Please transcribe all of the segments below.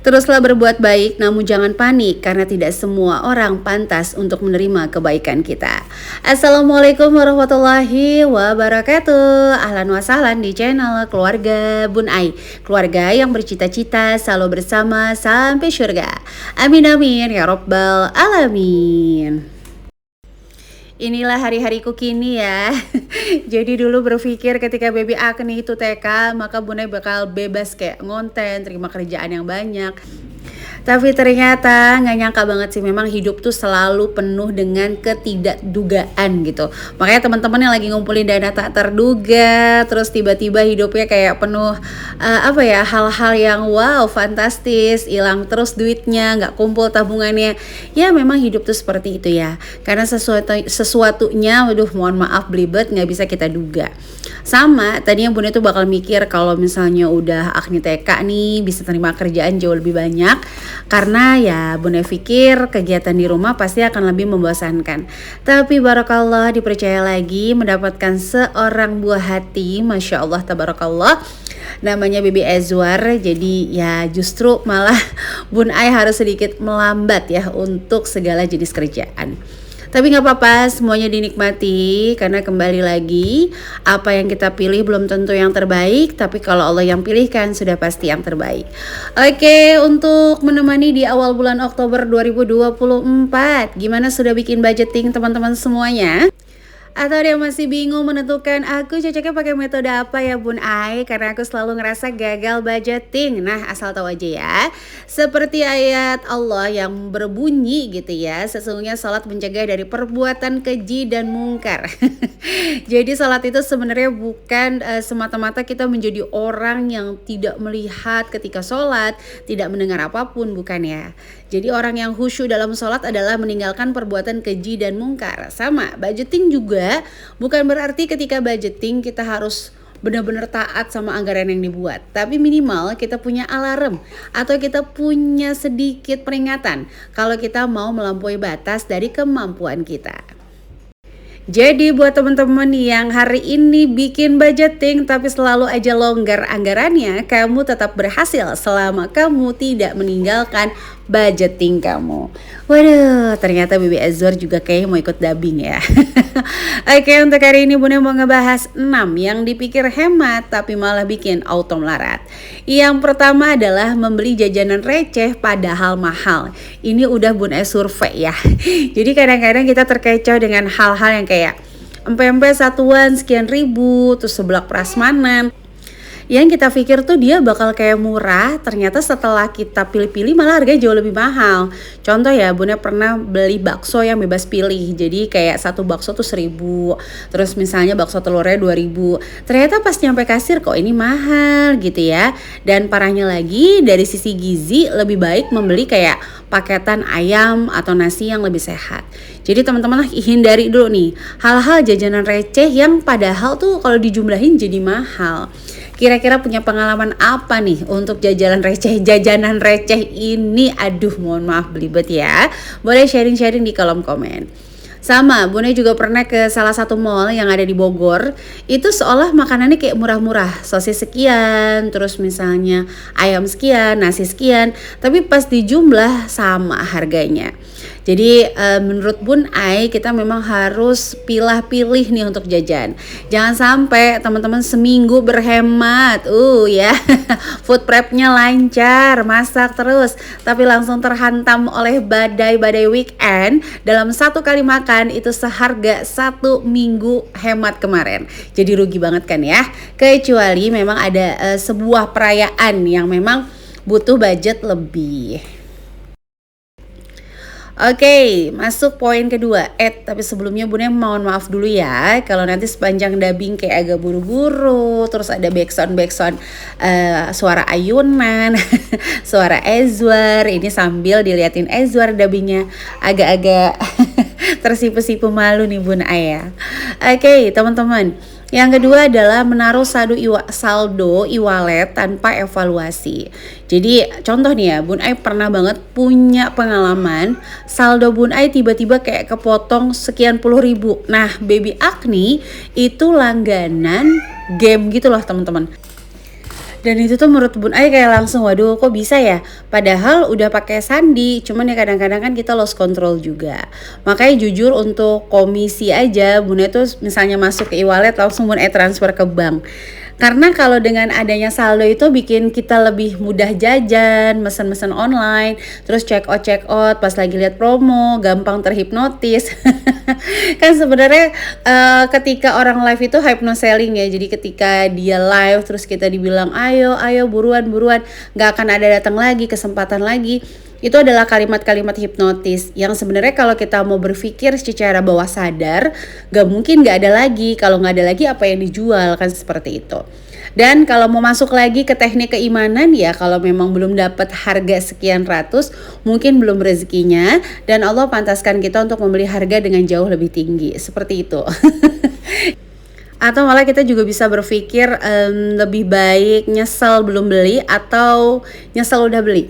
Teruslah berbuat baik, namun jangan panik karena tidak semua orang pantas untuk menerima kebaikan kita. Assalamualaikum warahmatullahi wabarakatuh. Ahlan wa sahlan di channel Keluarga Bun Ai. Keluarga yang bercita-cita selalu bersama sampai surga. Amin amin ya robbal alamin. Inilah hari-hariku kini ya. Jadi dulu berpikir ketika baby Agni itu TK, maka Bunda bakal bebas kayak ngonten, terima kerjaan yang banyak. Tapi ternyata nggak nyangka banget sih, memang hidup tuh selalu penuh dengan ketidakdugaan gitu. Makanya teman-teman yang lagi ngumpulin dana tak terduga, terus tiba-tiba hidupnya kayak penuh hal-hal yang wow fantastis, hilang terus duitnya, nggak kumpul tabungannya. Ya memang hidup tuh seperti itu ya. Karena sesuatunya, waduh mohon maaf belibet, nggak bisa kita duga. Sama tadinya Bunda tuh bakal mikir kalau misalnya udah Agni TK nih bisa terima kerjaan jauh lebih banyak. Karena ya Bunda pikir kegiatan di rumah pasti akan lebih membosankan. Tapi barakallah dipercaya lagi mendapatkan seorang buah hati, Masya Allah tabarakallah, namanya Baby Azwar. Jadi ya justru malah Bun Ai harus sedikit melambat ya untuk segala jenis kerjaan. Tapi gak apa-apa, semuanya dinikmati karena kembali lagi apa yang kita pilih belum tentu yang terbaik, tapi kalau Allah yang pilihkan sudah pasti yang terbaik. Oke, untuk menemani di awal bulan Oktober 2024, gimana sudah bikin budgeting teman-teman semuanya? Atau dia masih bingung menentukan aku cocoknya pakai metode apa ya Bun Ai, karena aku selalu ngerasa gagal budgeting. Nah asal tahu aja ya, seperti ayat Allah yang berbunyi gitu ya, sesungguhnya salat mencegah dari perbuatan keji dan mungkar. Jadi salat itu sebenarnya bukan semata-mata kita menjadi orang yang tidak melihat ketika sholat, tidak mendengar apapun, bukan ya. Jadi orang yang khusyuk dalam sholat adalah meninggalkan perbuatan keji dan mungkar. Sama, budgeting juga bukan berarti ketika budgeting kita harus benar-benar taat sama anggaran yang dibuat. Tapi minimal kita punya alarm atau kita punya sedikit peringatan kalau kita mau melampaui batas dari kemampuan kita. Jadi buat teman-teman yang hari ini bikin budgeting tapi selalu aja longgar anggarannya, kamu tetap berhasil selama kamu tidak meninggalkan budgeting kamu. Waduh, ternyata Baby Azwar juga kayaknya mau ikut dubbing ya. Oke, untuk hari ini Bunda mau ngebahas 6 yang dipikir hemat tapi malah bikin auto melarat. Yang pertama adalah membeli jajanan receh padahal mahal. Ini udah Bunda survei ya. Jadi kadang-kadang kita terkecoh dengan hal-hal yang kayak empempe satuan sekian ribu, terus seblak prasmanan yang kita pikir tuh dia bakal kayak murah, ternyata setelah kita pilih-pilih malah harganya jauh lebih mahal. Contoh ya, Bunda pernah beli bakso yang bebas pilih, jadi kayak satu bakso tuh 1.000, terus misalnya bakso telurnya 2.000. Ternyata pas nyampe kasir kok ini mahal gitu ya. Dan parahnya lagi dari sisi gizi lebih baik membeli kayak paketan ayam atau nasi yang lebih sehat. Jadi teman-teman hindari dulu nih hal-hal jajanan receh yang padahal tuh kalau dijumlahin jadi mahal. Kira-kira punya pengalaman apa nih untuk jajanan receh ini? Aduh mohon maaf belibet ya. Boleh sharing-sharing di kolom komen. Sama, Bunda juga pernah ke salah satu mall yang ada di Bogor. Itu seolah makanannya kayak murah-murah, sosis sekian, terus misalnya ayam sekian, nasi sekian, tapi pas dijumlah sama harganya. Jadi menurut Bun Ai kita memang harus pilih-pilih nih untuk jajan. Jangan sampai teman-teman seminggu berhemat, ya food prepnya lancar, masak terus, tapi langsung terhantam oleh badai-badai weekend dalam satu kali makan itu seharga 1 minggu hemat kemarin. Jadi rugi banget kan ya. Kecuali memang ada sebuah perayaan yang memang butuh budget lebih. Oke, masuk poin kedua. Tapi sebelumnya Bunda mohon maaf dulu ya kalau nanti sepanjang dubbing kayak agak buru-buru, terus ada backsound suara ayunan, suara Azwar. Ini sambil diliatin Azwar dubbingnya agak-agak tersipu-sipu malu nih Bun Ai ya. Oke, teman-teman. Yang kedua adalah menaruh saldo e-wallet tanpa evaluasi. Jadi contoh nih ya, Bun Ai pernah banget punya pengalaman saldo Bun Ai tiba-tiba kayak kepotong sekian puluh ribu. Nah Baby Agni itu langganan game gitu loh teman-teman. Dan itu tuh menurut Bun Ai kayak langsung waduh kok bisa ya? Padahal udah pakai sandi, cuman ya kadang-kadang kan kita lost control juga. Makanya jujur untuk komisi aja Bun Ai tuh misalnya masuk ke e-wallet langsung Bun Ai transfer ke bank. Karena kalau dengan adanya saldo itu bikin kita lebih mudah jajan, mesen-mesen online, terus check out pas lagi lihat promo, gampang terhipnotis. Kan sebenarnya ketika orang live itu hypnoselling ya. Jadi ketika dia live terus kita dibilang ayo buruan nggak akan ada datang lagi, kesempatan lagi. Itu adalah kalimat-kalimat hipnotis yang sebenarnya kalau kita mau berpikir secara bawah sadar gak mungkin gak ada lagi. Kalau gak ada lagi apa yang dijual, kan seperti itu. Dan kalau mau masuk lagi ke teknik keimanan ya, kalau memang belum dapat harga sekian ratus, mungkin belum rezekinya dan Allah pantaskan kita untuk membeli harga dengan jauh lebih tinggi, seperti itu. Atau malah kita juga bisa berpikir lebih baik nyesel belum beli atau nyesel udah beli.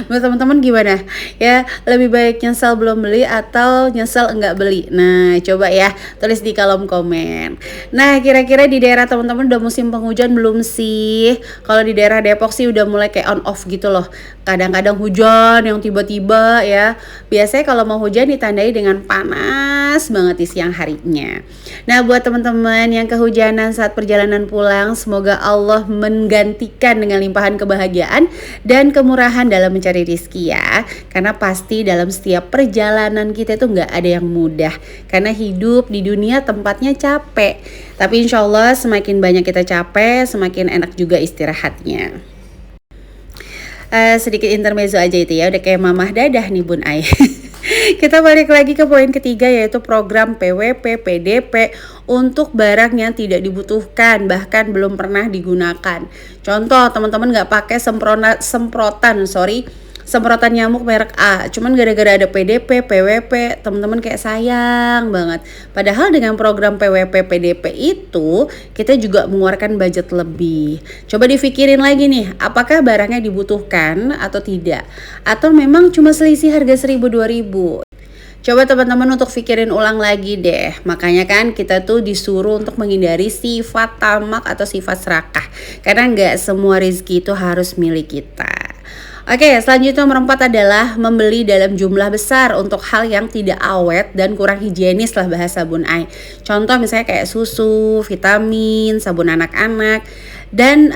Menurut teman-teman gimana? Ya, lebih baik nyesel belum beli atau nyesel enggak beli. Nah, coba ya tulis di kolom komen. Nah, kira-kira di daerah teman-teman udah musim penghujan belum sih? Kalau di daerah Depok sih udah mulai kayak on off gitu loh. Kadang-kadang hujan yang tiba-tiba ya. Biasanya kalau mau hujan ditandai dengan panas banget di siang harinya. Nah, buat teman-teman yang kehujanan saat perjalanan pulang, semoga Allah menggantikan dengan limpahan kebahagiaan dan kemurahan dalam mencari rizki ya. Karena pasti dalam setiap perjalanan kita itu nggak ada yang mudah. Karena hidup di dunia tempatnya capek. Tapi insya Allah semakin banyak kita capek, semakin enak juga istirahatnya. Sedikit intermezzo aja itu ya, udah kayak mamah dadah nih Bun Ai. Kita balik lagi ke poin ketiga, yaitu program PWP PDP untuk barang yang tidak dibutuhkan bahkan belum pernah digunakan. Contoh, teman-teman nggak pakai semprotan nyamuk merek A, cuman gara-gara ada PDP, PWP, teman-teman kayak sayang banget. Padahal dengan program PWP, PDP itu kita juga mengeluarkan budget lebih. Coba dipikirin lagi nih, apakah barangnya dibutuhkan atau tidak? Atau memang cuma selisih harga 1.000-2.000? Coba teman-teman untuk pikirin ulang lagi deh. Makanya kan kita tuh disuruh untuk menghindari sifat tamak atau sifat serakah. Karena nggak semua rezeki itu harus milik kita. Oke, selanjutnya nomor 4 adalah membeli dalam jumlah besar untuk hal yang tidak awet dan kurang higienis lah bahasa Bun Ai. Contoh misalnya kayak susu, vitamin, sabun anak-anak. Dan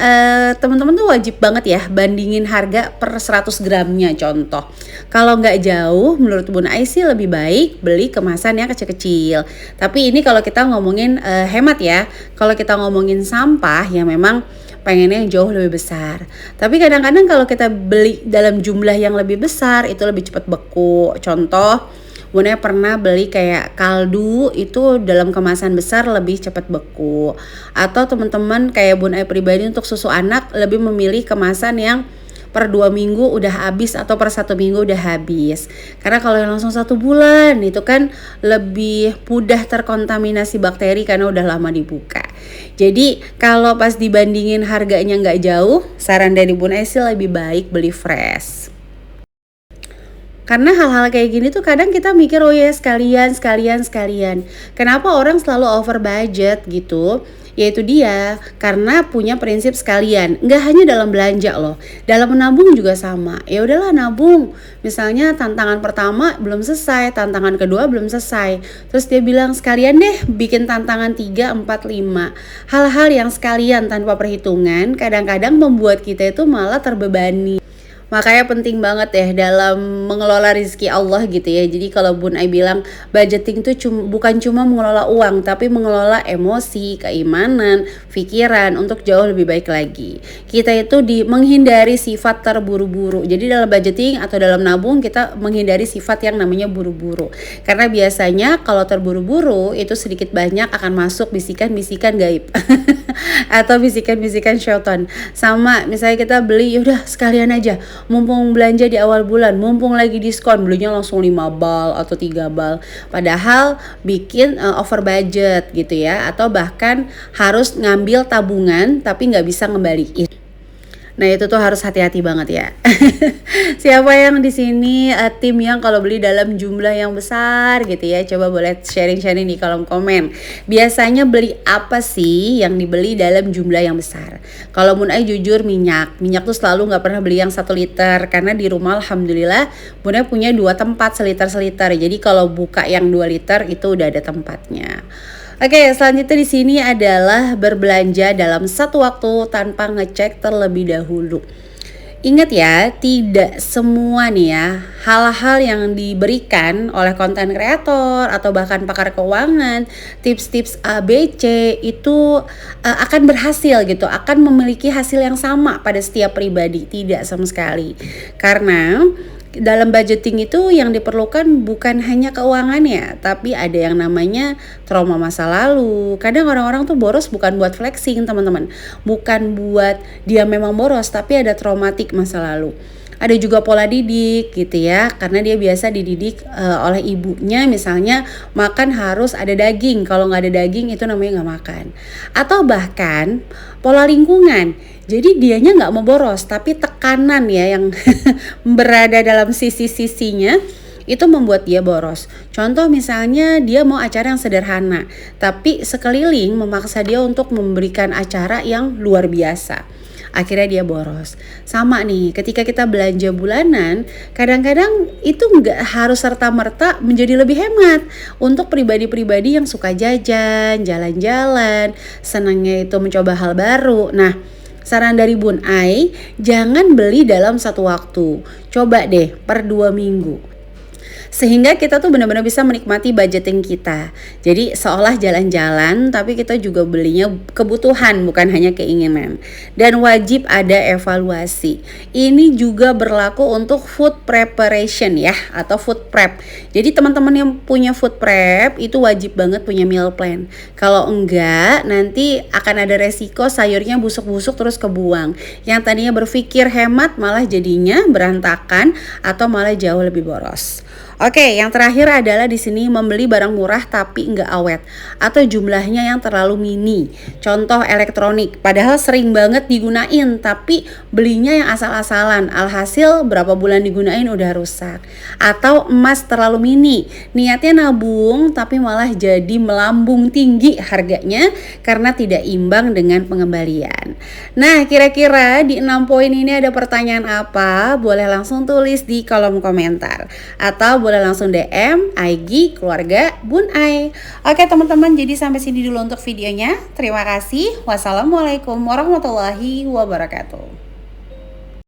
teman-teman tuh wajib banget ya bandingin harga per 100 gramnya contoh. Kalau nggak jauh menurut Bun Ai sih lebih baik beli kemasan yang kecil-kecil. Tapi ini kalau kita ngomongin hemat ya. Kalau kita ngomongin sampah ya memang pengennya yang jauh lebih besar. Tapi kadang-kadang kalau kita beli dalam jumlah yang lebih besar itu lebih cepat beku. Contoh, Bun Ai pernah beli kayak kaldu itu dalam kemasan besar lebih cepat beku. Atau teman-teman kayak Bun Ai pribadi untuk susu anak lebih memilih kemasan yang per 2 minggu udah habis atau per 1 minggu udah habis. Karena kalau yang langsung 1 bulan itu kan lebih mudah terkontaminasi bakteri karena udah lama dibuka. Jadi kalau pas dibandingin harganya nggak jauh, saran dari Bun Ai sih lebih baik beli fresh. Karena hal-hal kayak gini tuh kadang kita mikir oh ya sekalian. Kenapa orang selalu over budget gitu? Yaitu dia karena punya prinsip sekalian. Nggak hanya dalam belanja loh, dalam menabung juga sama. Ya udahlah nabung. Misalnya tantangan pertama belum selesai, tantangan kedua belum selesai. Terus dia bilang sekalian deh bikin tantangan 3, 4, 5. Hal-hal yang sekalian tanpa perhitungan kadang-kadang membuat kita itu malah terbebani. Makanya penting banget ya dalam mengelola rezeki Allah gitu ya. Jadi kalau Bun Ai bilang budgeting itu bukan cuma mengelola uang, tapi mengelola emosi, keimanan, pikiran untuk jauh lebih baik lagi. Kita itu menghindari sifat terburu-buru. Jadi dalam budgeting atau dalam nabung kita menghindari sifat yang namanya buru-buru. Karena biasanya kalau terburu-buru itu sedikit banyak akan masuk bisikan-bisikan gaib. Atau bisikan-bisikan syaitan. Sama misalnya kita beli yaudah sekalian aja, mumpung belanja di awal bulan, mumpung lagi diskon, belinya langsung 5 bal atau 3 bal. Padahal bikin over budget gitu ya. Atau bahkan harus ngambil tabungan tapi nggak bisa ngembaliin. Nah, itu tuh harus hati-hati banget ya. Siapa yang di sini tim yang kalau beli dalam jumlah yang besar gitu ya? Coba boleh sharing-sharing di kolom komen. Biasanya beli apa sih yang dibeli dalam jumlah yang besar? Kalau Mun Ai jujur minyak tuh selalu nggak pernah beli yang 1 liter karena di rumah alhamdulillah Mun Ai punya 2 tempat seliter. Jadi kalau buka yang 2 liter itu udah ada tempatnya. Oke, selanjutnya di sini adalah berbelanja dalam satu waktu tanpa ngecek terlebih dahulu. Ingat ya, tidak semua nih ya hal-hal yang diberikan oleh konten kreator atau bahkan pakar keuangan, tips-tips ABC itu akan berhasil gitu, akan memiliki hasil yang sama pada setiap pribadi, tidak sama sekali. Karena dalam budgeting itu yang diperlukan bukan hanya keuangannya, tapi ada yang namanya trauma masa lalu. Kadang orang-orang tuh boros bukan buat flexing teman-teman, bukan buat dia memang boros, tapi ada traumatik masa lalu. Ada juga pola didik gitu ya, karena dia biasa dididik oleh ibunya, misalnya makan harus ada daging, kalau nggak ada daging itu namanya nggak makan. Atau bahkan pola lingkungan, jadi dianya nggak mau boros, tapi tekanan ya yang berada dalam sisi-sisinya itu membuat dia boros. Contoh misalnya dia mau acara yang sederhana, tapi sekeliling memaksa dia untuk memberikan acara yang luar biasa. Akhirnya dia boros. Sama nih, ketika kita belanja bulanan, kadang-kadang itu nggak harus serta-merta menjadi lebih hemat. Untuk pribadi-pribadi yang suka jajan, jalan-jalan, senangnya itu mencoba hal baru. Nah, saran dari Bun Ai, jangan beli dalam satu waktu. Coba deh per 2 minggu. Sehingga kita tuh benar-benar bisa menikmati budgeting kita. Jadi seolah jalan-jalan tapi kita juga belinya kebutuhan bukan hanya keinginan. Dan wajib ada evaluasi. Ini juga berlaku untuk food preparation ya, atau food prep. Jadi teman-teman yang punya food prep itu wajib banget punya meal plan. Kalau enggak nanti akan ada resiko sayurnya busuk-busuk terus kebuang. Yang tadinya berpikir hemat malah jadinya berantakan atau malah jauh lebih boros. Oke, yang terakhir adalah di sini membeli barang murah tapi nggak awet atau jumlahnya yang terlalu mini. Contoh elektronik, padahal sering banget digunain tapi belinya yang asal-asalan. Alhasil berapa bulan digunain udah rusak. Atau emas terlalu mini, niatnya nabung tapi malah jadi melambung tinggi harganya karena tidak imbang dengan pengembalian. Nah, kira-kira di 6 poin ini ada pertanyaan apa? Boleh langsung tulis di kolom komentar atau boleh langsung DM IG keluarga Bun Ai. Oke teman-teman, jadi sampai sini dulu untuk videonya. Terima kasih. Wassalamualaikum warahmatullahi wabarakatuh.